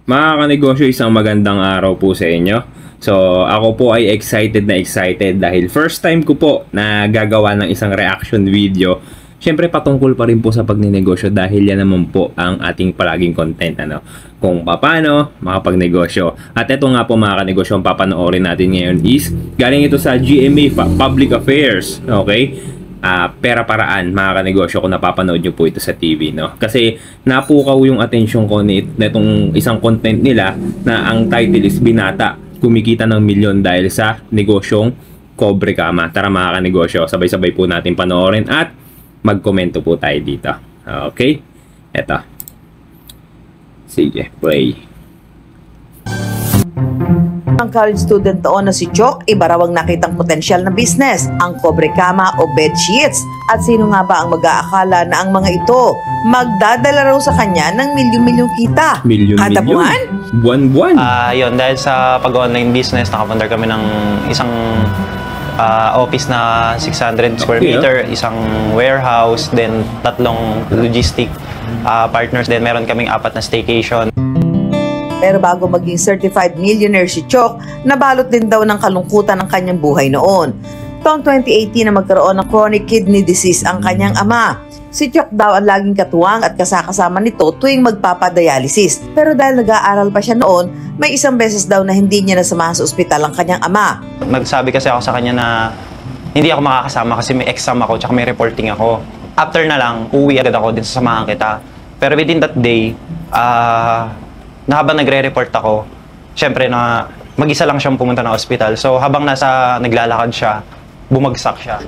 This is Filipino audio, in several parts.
Mga kanegosyo, isang magandang araw po sa inyo. So, ako po ay excited dahil first time ko po na gagawa ng isang reaction video. Siyempre, patungkol pa rin po sa pagninegosyo dahil yan naman po ang ating palaging content, kung paano makapagnegosyo. At ito nga po mga kanegosyo, ang papanoorin natin ngayon is galing ito sa GMA Public Affairs, okay? Pera Paraan, mga kanegosyo, kung napapanood nyo po ito sa TV, no? Kasi napukaw yung atensyon ko nitong isang content nila na ang title is Binata, kumikita ng milyon dahil sa negosyong Cobre Kama. Tara mga kanegosyo, sabay-sabay po natin panoorin at magkomento po tayo dito. Okay? Eto. Sige, play. Ang college student doon na si Chok, iba raw ang nakitang potensyal na business, ang Cobre Kama o bed sheets. At sino nga ba ang mag-aakala na ang mga ito magdadala raw sa kanya ng milyon-milyong kita? Kada buwan? Buwan-buwan? Yun, dahil sa pag-online business, nakapundar kami ng isang office na 600 square meter, isang warehouse, then 3 logistic partners, then meron kaming 4 na staycation. Pero bago maging certified millionaire si Chok, nabalot din daw ng kalungkutan ang kanyang buhay noon. Taong 2018 na magkaroon ng chronic kidney disease ang kanyang ama. Si Chok daw ang laging katuwang at kasakasama nito tuwing magpapadialysis. Pero dahil nag-aaral pa siya noon, may isang beses daw na hindi niya nasamahan sa ospital ang kanyang ama. Nagsabi kasi ako sa kanya na hindi ako makakasama kasi may exam ako tsaka may reporting ako. After na lang, uwi agad ako din, sasamahan kita. Pero within that day, na habang nagre-report ako, syempre na mag-isa lang siyang pumunta ng ospital. So habang naglalakad siya, bumagsak siya.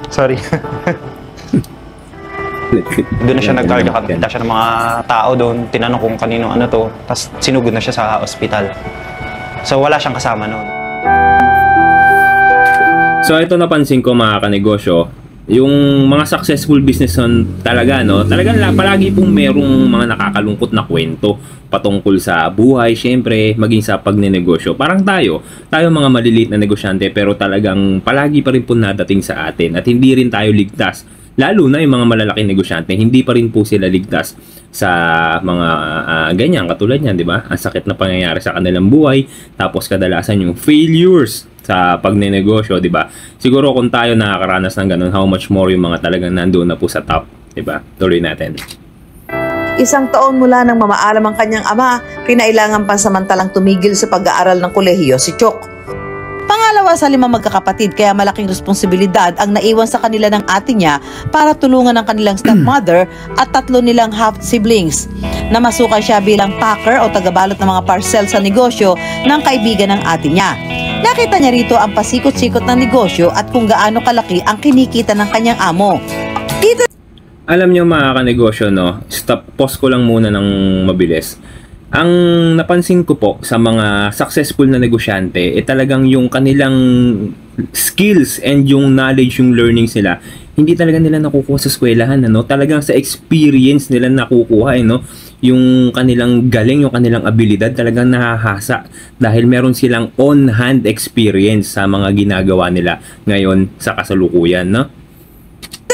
Sorry. Doon na siya nag-cardiac, nakita siya ng mga tao doon, tinanong kung kanino ano to, tapos sinugod na siya sa ospital. So wala siyang kasama noon. So ito napansin ko mga kanegosyo, yung mga successful business talaga, talagang palagi pong merong mga nakakalungkot na kwento patungkol sa buhay, syempre, maging sa pagnenegosyo. Parang tayo mga maliliit na negosyante, pero talagang palagi pa rin po nadating sa atin at hindi rin tayo ligtas. Lalo na yung mga malalaking negosyante, hindi pa rin po sila ligtas sa mga ganyan, katulad niyan, di ba? Ang sakit na pangyayari sa kanilang buhay, tapos kadalasan yung failures sa pagnenegosyo, di ba? Siguro kung tayo nakakaranas ng ganun, how much more yung mga talagang nandoon na po sa top, di ba? Tuloy natin. Isang taon mula nang mamaalam ang kanyang ama, kinailangan pansamantalang tumigil sa pag-aaral ng kolehiyo si Chok. Pangalawa sa 5 magkakapatid, kaya malaking responsibilidad ang naiwan sa kanila ng ate niya para tulungan ang kanilang stepmother at 3 nilang half-siblings. Namasukan siya bilang packer o tagabalot ng mga parcel sa negosyo ng kaibigan ng ate niya. Nakita niya rito ang pasikot-sikot ng negosyo at kung gaano kalaki ang kinikita ng kanyang amo. Dito, alam niyo mga kanegosyo, pause ko lang muna ng mabilis. Ang napansin ko po sa mga successful na negosyante, talagang yung kanilang skills and yung knowledge, yung learning sila, hindi talaga nila nakukuha sa eskwelahan, talagang sa experience nila nakukuha, yung kanilang galing, yung kanilang abilidad talagang nahahasa dahil meron silang on-hand experience sa mga ginagawa nila ngayon sa kasalukuyan,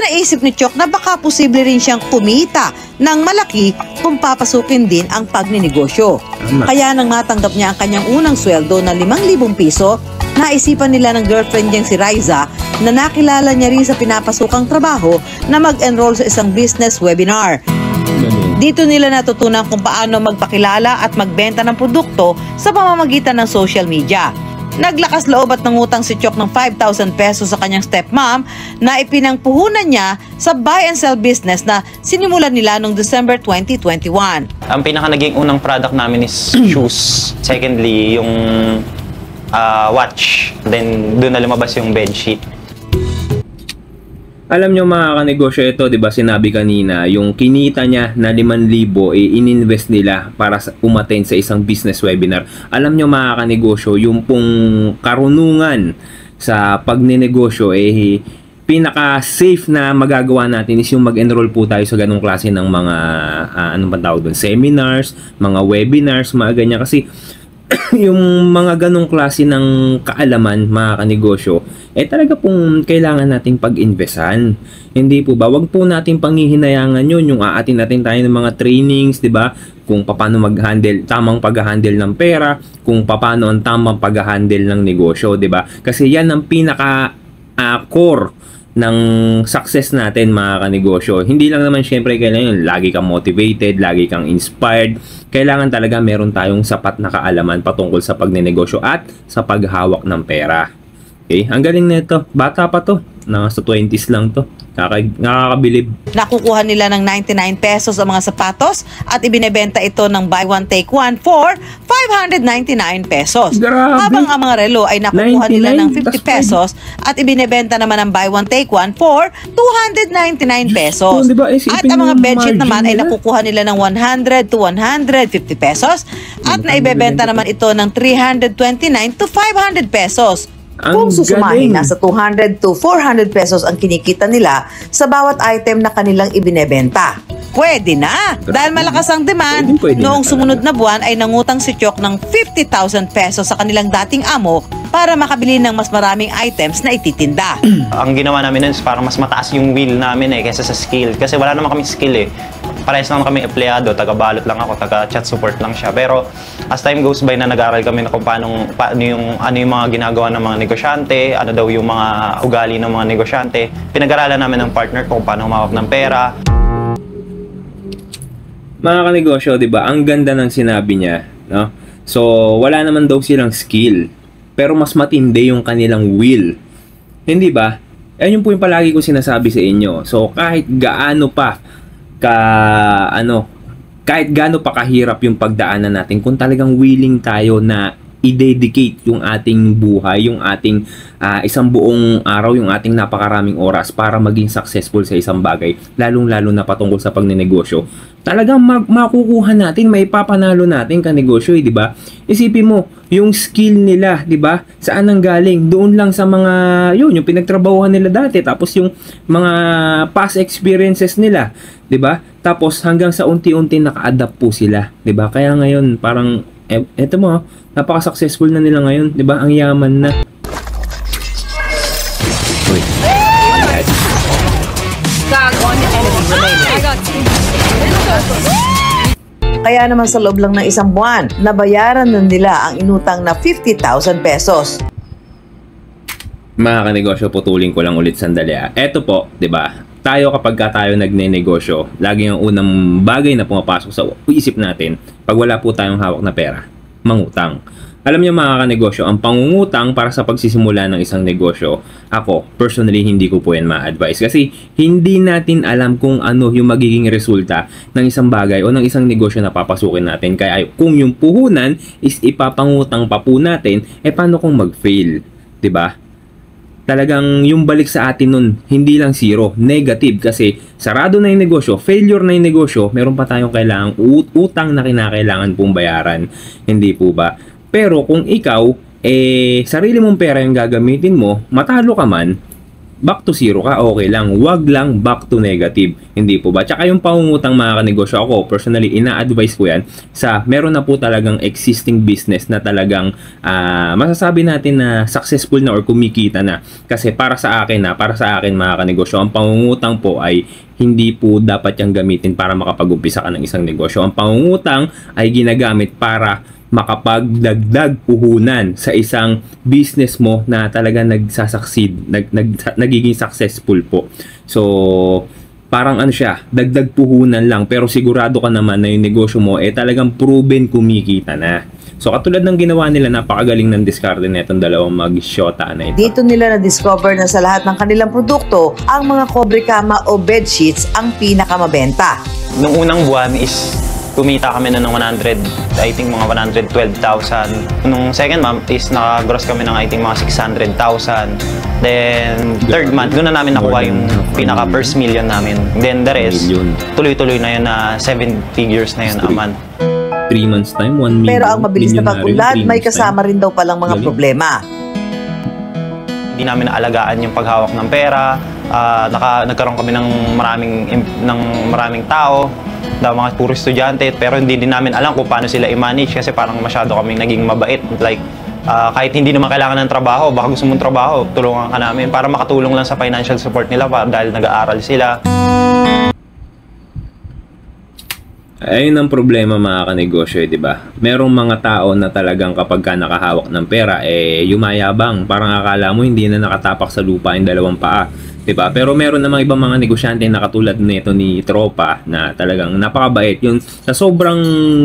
naisip ni Chok na baka posible rin siyang kumita ng malaki kung papasukin din ang pagninegosyo. Kaya nang matanggap niya ang kanyang unang sweldo na 5,000 piso, naisipan nila ng girlfriend niyang si Riza na nakilala niya rin sa pinapasukang trabaho na mag-enroll sa isang business webinar. Dito nila natutunan kung paano magpakilala at magbenta ng produkto sa pamamagitan ng social media. Naglakas loob at nangutang si Chok ng 5,000 pesos sa kanyang stepmom na ipinangpuhunan niya sa buy and sell business na sinimulan nila noong December 2021. Ang pinaka naging unang product namin is shoes. Secondly, yung watch. Then doon na lumabas yung bedsheet. Alam nyo mga kanegosyo, ito, di ba sinabi kanina, yung kinita niya na 5,000 ininvest nila para umattend sa isang business webinar. Alam nyo mga kanegosyo, yung pong karunungan sa pagnenegosyo, pinaka-safe na magagawa natin is yung mag-enroll po tayo sa ganong klase ng mga, anong tawag doon, seminars, mga webinars, mga ganyan. Kasi yung mga ganong klase ng kaalaman, mga kanegosyo, talaga pong kailangan nating pag-investan. Hindi po ba? Wag po natin panghihinayangan yun, yung aatin natin tayo ng mga trainings, di ba? Kung paano mag-handle, tamang pag-handle ng pera, kung paano ang tamang pag-handle ng negosyo, di ba? Kasi yan ang pinaka core ng success natin, mga kanegosyo. Hindi lang naman syempre kailangan yun, lagi kang motivated, lagi kang inspired. Kailangan talaga meron tayong sapat na kaalaman patungkol sa pagnenegosyo at sa paghawak ng pera. Okay? Ang galing nito. Bata pa to. Nasa 20s lang to. Nakakabilib. Nakukuha nila ng 99 pesos ang mga sapatos at ibinebenta ito ng buy one take one for 599 pesos. Grabe. Habang ang mga relo ay nakukuha nila ng 50 tas pesos at ibinebenta naman ng buy one take one for 299 pesos. Diyos ko, diba, isipin At ang mga yung bedsheet margin naman ay nila. nakukuha nila ng 100 to 150 pesos at naibebenta naman ito ng 329 to 500 pesos. Ang Kung susumahin, galing. nasa 200 to 400 pesos ang kinikita nila sa bawat item na kanilang ibinebenta. Pwede na! Dahil malakas ang demand, Pwede na noong talaga. sumunod na buwan ay nangutang si Chok ng 50,000 pesos sa kanilang dating amo para makabili ng mas maraming items na ititinda. Ang ginawa namin nun is para mas mataas yung will namin kaysa sa skill. Kasi wala naman kami skill Parehas naman kami empleyado, taga-balot lang ako, taga-chat support lang siya. Pero as time goes by na nag-aral kami na kung paano yung mga ginagawa ng mga negosyante, ano daw yung mga ugali ng mga negosyante. Pinag-aralan namin ng partner ko kung paano humawak ng pera. Mga kanegosyo, di ba? Ang ganda ng sinabi niya, no? So, wala naman daw silang skill, pero mas matindi yung kanilang will. Hindi ba? Yan yung po yung palagi ko sinasabi sa inyo. So, kahit gaano pa kahit gaano pa kahirap yung pagdaanan natin, kung talagang willing tayo na i-dedicate yung ating buhay, yung ating isang buong araw, yung ating napakaraming oras para maging successful sa isang bagay, lalong-lalo na patungkol sa pagnenegosyo, talagang makukuha natin, may papanalo natin kanegosyo, di ba? Isipin mo, yung skill nila, di ba? Saan ang galing? Doon lang sa mga, yung pinagtrabahuhan nila dati, tapos yung mga past experiences nila, di ba? Tapos hanggang sa unti-unti naka-adapt po sila, di ba? Kaya ngayon, parang, eto mo, napaka-successful na nila ngayon, di ba? Ang yaman na. Uy. Kaya naman sa loob lang ng isang buwan, nabayaran na nila ang inutang na 50,000 pesos. Mga kanegosyo, putulin ko lang ulit sandali. Eto po, 'di ba? Tayo kapag tayo nagne-negosyo, lagi ang unang bagay na pumapasok sa isip natin pag wala po tayong hawak na pera, mangutang. Alam niyo mga kanegosyo, ang pangungutang para sa pagsisimula ng isang negosyo, ako, personally, hindi ko po yan ma-advise. Kasi hindi natin alam kung ano yung magiging resulta ng isang bagay o ng isang negosyo na papasukin natin. Kaya kung yung puhunan is ipapangutang pa po natin, paano kung mag-fail? 'Di ba? Talagang yung balik sa atin nun, hindi lang zero, negative. Kasi sarado na yung negosyo, failure na yung negosyo, meron pa tayong kailangang utang na kinakailangan pong bayaran. Hindi po ba? Pero kung ikaw, sarili mong pera yung gagamitin mo, matalo ka man, back to zero ka, okay lang. Wag lang back to negative. Hindi po ba? Tsaka yung pangungutang mga kanegosyo, ako personally, ina-advise ko yan sa meron na po talagang existing business na talagang masasabi natin na successful na or kumikita na. Kasi para sa akin mga kanegosyo, ang pangungutang po ay hindi po dapat yung gamitin para makapag-umpisa ka ng isang negosyo. Ang pangungutang ay ginagamit para makapagdagdag puhunan sa isang business mo na talaga nagsasucceed, nagiging successful po. So, parang ano siya, dagdag puhunan lang, pero sigurado ka naman na yung negosyo mo talagang proven kumikita na. So, katulad ng ginawa nila, napakagaling ng diskarte na itong dalawang mag-shota na ito. Dito nila na-discover na sa lahat ng kanilang produkto, ang mga cobre kama o bedsheets ang pinakamabenta. Nung unang buwan is kumita kami na ng 100, I think mga 112,000. Nung second month is naka-gross kami ng I think mga 600,000. Then third month, doon na namin nakuha yung pinaka first million namin. Then the rest, tuloy-tuloy na yun na 7 figures na yun a month. 3 months time, 1 million. Pero ang mabilis na pag-unlad, may kasama rin daw palang mga problema. Hindi namin naalagaan yung paghawak ng pera. Nagkaroon kami ng maraming tao. mga puro estudyante, pero hindi din namin alam kung paano sila i-manage kasi parang masyado kaming naging mabait. Like, kahit hindi naman kailangan ng trabaho, baka gusto mong trabaho, tulungan ka namin para makatulong lang sa financial support nila dahil nag-aaral sila. Ayun ang problema mga kanegosyo, di ba? Merong mga tao na talagang kapag ka nakahawak ng pera, yumayabang. Parang akala mo hindi na nakatapak sa lupa yung dalawang paa. Diba? Pero meron namang ibang mga negosyante na katulad nito ni Tropa na talagang napakabait. Yung sa sobrang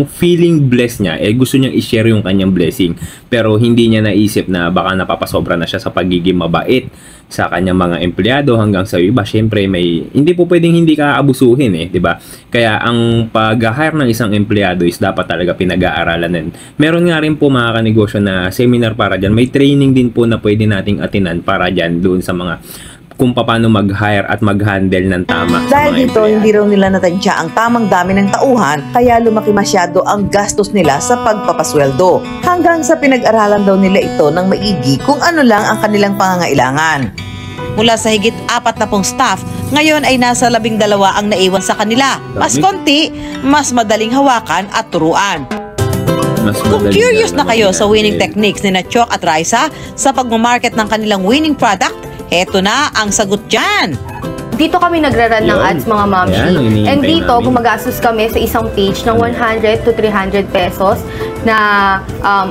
feeling blessed niya, gusto niyang i-share yung kanyang blessing. Pero hindi niya naisip na baka napapasobra na siya sa pagiging mabait sa kanyang mga empleyado hanggang sa iba. Syempre, hindi po pwedeng hindi ka abusuhin diba? Kaya ang pag-hire ng isang empleyado is dapat talaga pinag-aaralan din. Meron nga rin po mga kanegosyo na seminar para dyan. May training din po na pwede nating atinan para dyan doon sa mga kung paano mag-hire at mag-handle ng tama. Dahil dito, hindi raw nila natadya ang tamang dami ng tauhan, kaya lumaki masyado ang gastos nila sa pagpapasweldo. Hanggang sa pinag-aralan daw nila ito ng maigi kung ano lang ang kanilang pangangailangan. Mula sa higit 40 staff, ngayon ay nasa 12 ang naiwan sa kanila. Mas konti, mas madaling hawakan at turuan. Kung curious na kayo sa winning techniques ni Chok at Raisa sa pagmamarket ng kanilang winning product, eto na ang sagot dyan. Dito kami nagra-run ng ads mga mamshi. And dito, gumagastos kami sa isang page ng 100 to 300 pesos na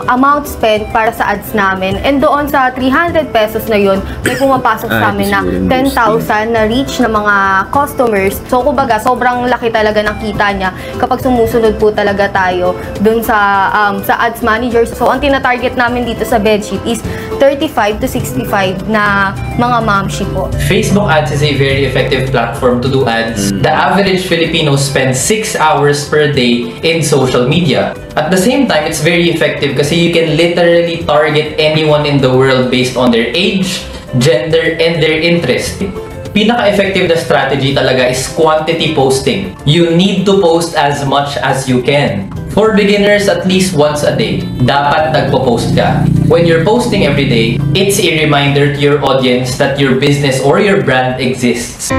amount spent para sa ads namin. And doon sa 300 pesos na yun, may pumapasok sa amin na 10,000 na reach na mga customers. So, kumbaga, sobrang laki talaga ng kita niya kapag sumusunod po talaga tayo doon sa ads manager. So, ang tina-target namin dito sa bedsheet is 35 to 65 na mga mamshi po. Facebook ads is a very effective platform to do ads. The average Filipino spends 6 hours per day in social media. At the same time, it's very effective kasi you can literally target anyone in the world based on their age, gender, and their interest. Pinaka-effective na strategy talaga is quantity posting. You need to post as much as you can. For beginners, at least once a day, dapat nagpo-post ka. When you're posting every day, it's a reminder to your audience that your business or your brand exists.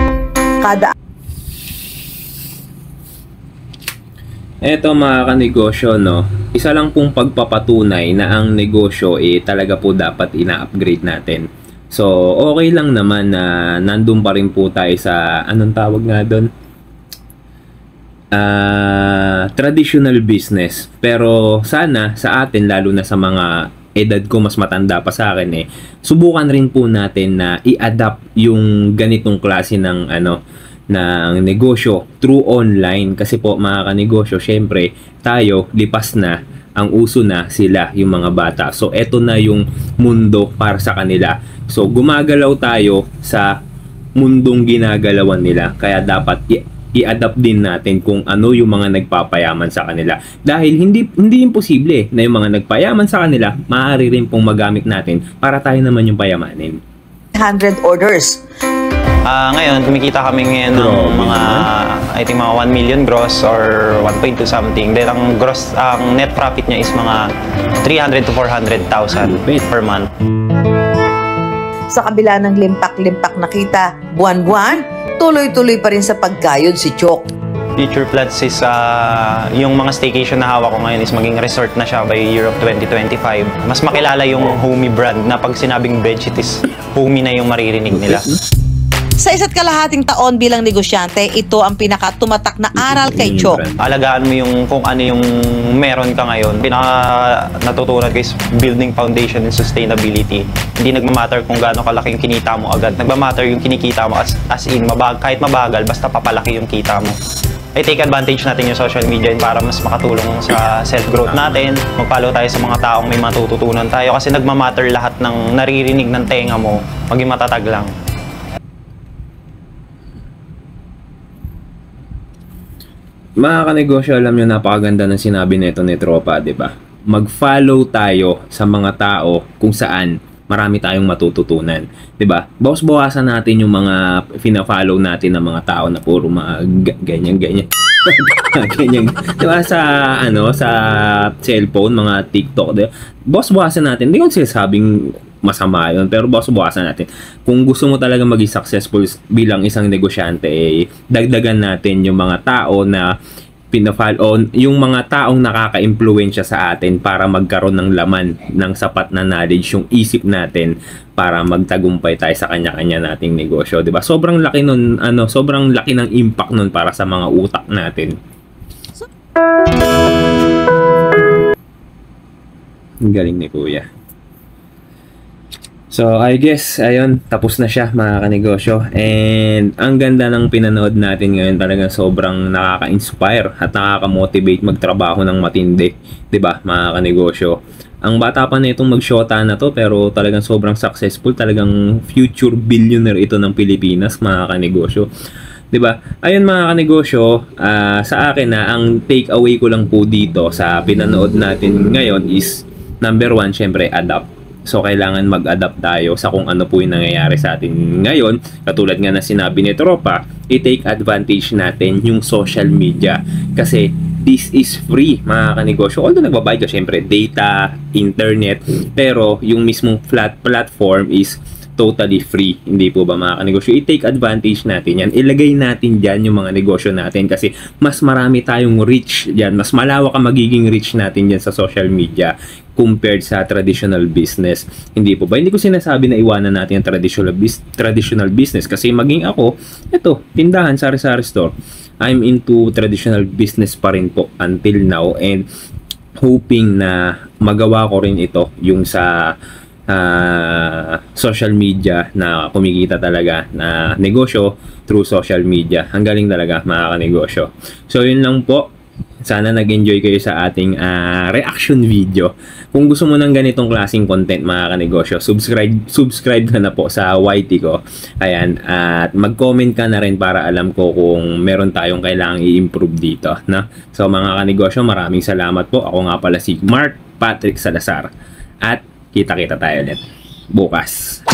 Eto mga kanegosyo, no? Isa lang pong pagpapatunay na ang negosyo talaga po dapat ina-upgrade natin. So, okay lang naman na nandun pa rin po tayo sa, anong tawag nga doon? Traditional business. Pero sana sa atin, lalo na sa mga edad ko mas matanda pa sa akin subukan rin po natin na i-adapt yung ganitong klase ng ng negosyo through online. Kasi po mga kanegosyo, syempre tayo lipas na, ang uso na sila yung mga bata. So eto na yung mundo para sa kanila. So gumagalaw tayo sa mundong ginagalawan nila. Kaya dapat i-adapt din natin kung ano yung mga nagpapayaman sa kanila. Dahil hindi imposible na yung mga nagpayaman sa kanila, maaari rin pong magamit natin para tayo naman yung payamanin. 100 orders. Ngayon, kumikita kami ngayon ng mga, I think mga 1 million gross or 1.2 something. Then ang gross, ang net profit niya is mga 300 to 400,000 per month. Sa kabila ng limpak-limpak na kita, buwan-buwan, tuloy-tuloy pa rin sa paggayod si Chok. Future plans is yung mga staycation na hawak ko ngayon is maging resort na siya by year of 2025. Mas makilala yung Homey brand na pag sinabing bedsheet is Homey na yung maririnig nila. Sa 1.5 taon bilang negosyante, ito ang pinaka-tumatak na aral kay Chok. Alagaan mo yung kung ano yung meron ka ngayon. Pinaka natutunan ko is building foundation and sustainability. Hindi nagmamatter kung gaano kalaki yung kinita mo agad. Nagmamatter yung kinikita mo as in, kahit mabagal, basta papalaki yung kita mo. Ay take advantage natin yung social media para mas makatulong sa self-growth natin. Mag-follow tayo sa mga taong may matututunan tayo kasi nagmamatter lahat ng naririnig ng tenga mo. Maging matatag lang. Mga kanegosyo, alam nyo, napakaganda ng sinabi nito ni Tropa, di ba? Mag-follow tayo sa mga tao kung saan marami tayong matututunan, di ba? Bawas-bawasan natin yung mga fina-follow natin ng mga tao na puro mga ganyan. Ganyan. Di ba sa cellphone, mga TikTok, di ba? Bawas-bawasan natin. Hindi ko sinasabing masama yun. Pero bukas-bukasan natin. Kung gusto mo talaga maging successful bilang isang negosyante, dagdagan natin yung mga tao na pinafall yung mga taong nakaka-impluwensya sa atin para magkaroon ng laman ng sapat na knowledge yung isip natin para magtagumpay tayo sa kanya-kanya nating negosyo, 'di ba? Sobrang laki nun, sobrang laki ng impact nun para sa mga utak natin. Ang galing ni Kuya. So, I guess, ayun, tapos na siya mga kanegosyo. And ang ganda ng pinanood natin ngayon, talagang sobrang nakaka-inspire at nakaka-motivate magtrabaho ng matindi. 'Di ba mga kanegosyo? Ang bata pa na itong mag-shota na to, pero talagang sobrang successful. Talagang future billionaire ito ng Pilipinas mga kanegosyo. 'Di ba? Ayun mga kanegosyo, sa akin na ang take away ko lang po dito sa pinanood natin ngayon is number 1, syempre, adapt. So, kailangan mag-adapt tayo sa kung ano po yung nangyayari sa atin ngayon. Katulad nga na sinabi ni Tropa, i-take advantage natin yung social media. Kasi, this is free, mga kanegosyo. Although nagbabayad ka, syempre, data, internet. Pero, yung mismong platform is totally free. Hindi po ba mga kanegosyo? I-take advantage natin yan. Ilagay natin dyan yung mga negosyo natin kasi mas marami tayong reach dyan. Mas malawak ang magiging reach natin dyan sa social media compared sa traditional business. Hindi po ba? Hindi ko sinasabi na iwanan natin ang traditional business kasi maging ako, ito, tindahan, sari-sari store. I'm into traditional business pa rin po until now and hoping na magawa ko rin ito yung sa social media na kumikita talaga na negosyo through social media. Ang galing talaga mga kanegosyo. So yun lang po. Sana nag-enjoy kayo sa ating reaction video. Kung gusto mo ng ganitong klaseng content mga kanegosyo, subscribe ka na po sa YT ko. Ayan, at mag-comment ka na rin para alam ko kung meron tayong kailangang i-improve dito, no? So mga kanegosyo, maraming salamat po. Ako nga pala si Mark Patrick Salazar. At kita-kita tayo ulit bukas.